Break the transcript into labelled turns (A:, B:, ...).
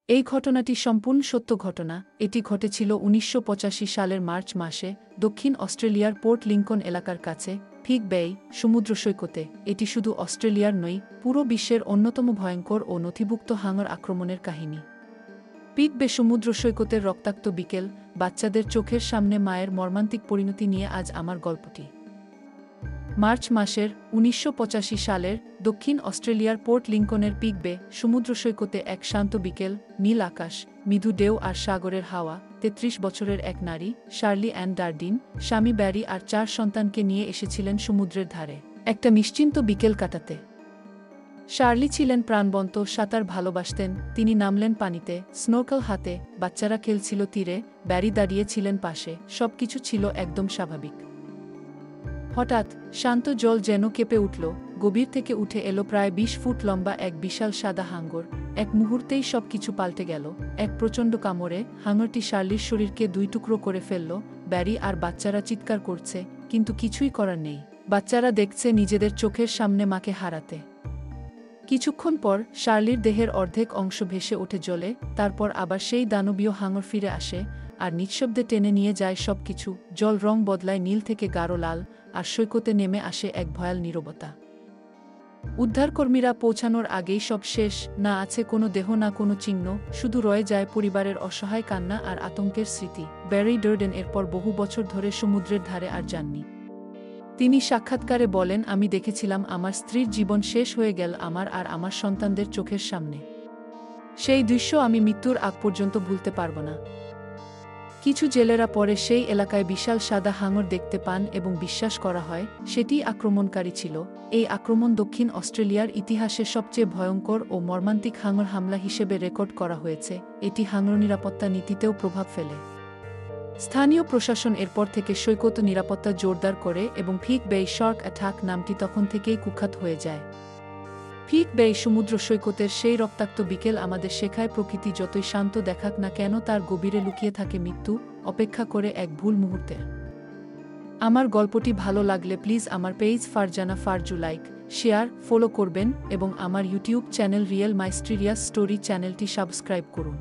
A: এই ঘটনাটি সম্পূর্ণ সত্য ঘটনা। এটি ঘটেছিল ১৯৮৫ সালের মার্চ মাসে দক্ষিণ অস্ট্রেলিয়ার পোর্ট লিঙ্কন এলাকার কাছে পিগ বেই সমুদ্র সৈকতে। এটি শুধু অস্ট্রেলিয়ার নয়, পুরো বিশ্বের অন্যতম ভয়ঙ্কর ও নথিভুক্ত হাঙর আক্রমণের কাহিনী। পিগ বে সমুদ্র সৈকতের রক্তাক্ত বিকেল, বাচ্চাদের চোখের সামনে মায়ের মর্মান্তিক পরিণতি নিয়ে আজ আমার গল্পটি। মার্চ মাসের ১৯৮৫ সালের দক্ষিণ অস্ট্রেলিয়ার পোর্ট লিঙ্কনের পিগ বে সমুদ্র সৈকতে এক শান্ত বিকেল, নীল আকাশ, মৃদু ঢেউ আর সাগরের হাওয়া। ৩৩ বছরের এক নারী, শার্লি অ্যান ডারডিন, স্বামী ব্যারি আর ৪ সন্তানকে নিয়ে এসেছিলেন সমুদ্রের ধারে একটা নিশ্চিন্ত বিকেল কাটাতে। শার্লি ছিলেন প্রাণবন্ত, সাঁতার ভালোবাসতেন। তিনি নামলেন পানিতে, স্নোর্কেল হাতে। বাচ্চারা খেলছিল তীরে, ব্যারি দাঁড়িয়েছিলেন পাশে। সবকিছু ছিল একদম স্বাভাবিক। হঠাৎ শান্ত জল যেন কেঁপে উঠল। গভীর থেকে উঠে এলো প্রায় ২০ ফুট লম্বা এক বিশাল সাদা হাঙর। এক মুহূর্তেই সবকিছু পাল্টে গেল। এক প্রচণ্ড কামড়ে হাঙরটি শার্লির শরীরকে ২ টুকরো করে ফেলল। ব্যারি আর বাচ্চারা চিৎকার করছে, কিন্তু কিছুই করার নেই। বাচ্চারা দেখছে নিজেদের চোখের সামনে মাকে হারাতে। কিছুক্ষণ পর শার্লির দেহের অর্ধেক অংশ ভেসে ওঠে জলে। তারপর আবার সেই দানবীয় হাঙর ফিরে আসে আর নিঃশব্দে টেনে নিয়ে যায় সবকিছু। জল রং বদলায় নীল থেকে গাঢ় লাল, আর সৈকতে নেমে আসে এক ভয়াল নীরবতা। উদ্ধারকর্মীরা পৌঁছানোর আগেই সব শেষ। না আছে কোনো দেহ, না কোনো চিহ্ন, শুধু রয়ে যায় পরিবারের অসহায় কান্না আর আতঙ্কের স্মৃতি। ব্যারি ডারডিন এরপর বহু বছর ধরে সমুদ্রের ধারে আর যাননি। তিনি সাক্ষাৎকারে বলেন, আমি দেখেছিলাম আমার স্ত্রীর জীবন শেষ হয়ে গেল আমার আর আমার সন্তানদের চোখের সামনে। সেই দৃশ্য আমি মৃত্যুর আগ পর্যন্ত ভুলতে পারব না। কিছু জেলেরা পরে সেই এলাকায় বিশাল সাদা হাঙর দেখতে পান এবং বিশ্বাস করা হয় সেটি আক্রমণকারী ছিল। এই আক্রমণ দক্ষিণ অস্ট্রেলিয়ার ইতিহাসে সবচেয়ে ভয়ঙ্কর ও মর্মান্তিক হাঙর হামলা হিসেবে রেকর্ড করা হয়েছে। এটি হাঙর নিরাপত্তা নীতিতেও প্রভাব ফেলে। স্থানীয় প্রশাসন এরপর থেকে সৈকত নিরাপত্তা জোরদার করে এবং পিগ বে শার্ক অ্যাটাক নামটি তখন থেকেই কুখ্যাত হয়ে যায়। পিগ বে সমুদ্র সৈকতের সেই রক্তাক্ত বিকেল আমাদের শেখায়, প্রকৃতি যতই শান্ত দেখাক না কেন, তার গভীরে লুকিয়ে থাকে মৃত্যু, অপেক্ষা করে এক ভুল মুহূর্তের। আমার গল্পটি ভালো লাগলে প্লিজ আমার page Farzana Farzu like, share, follow করবেন এবং আমার YouTube channel real mysterious story চ্যানেলটি সাবস্ক্রাইব করুন।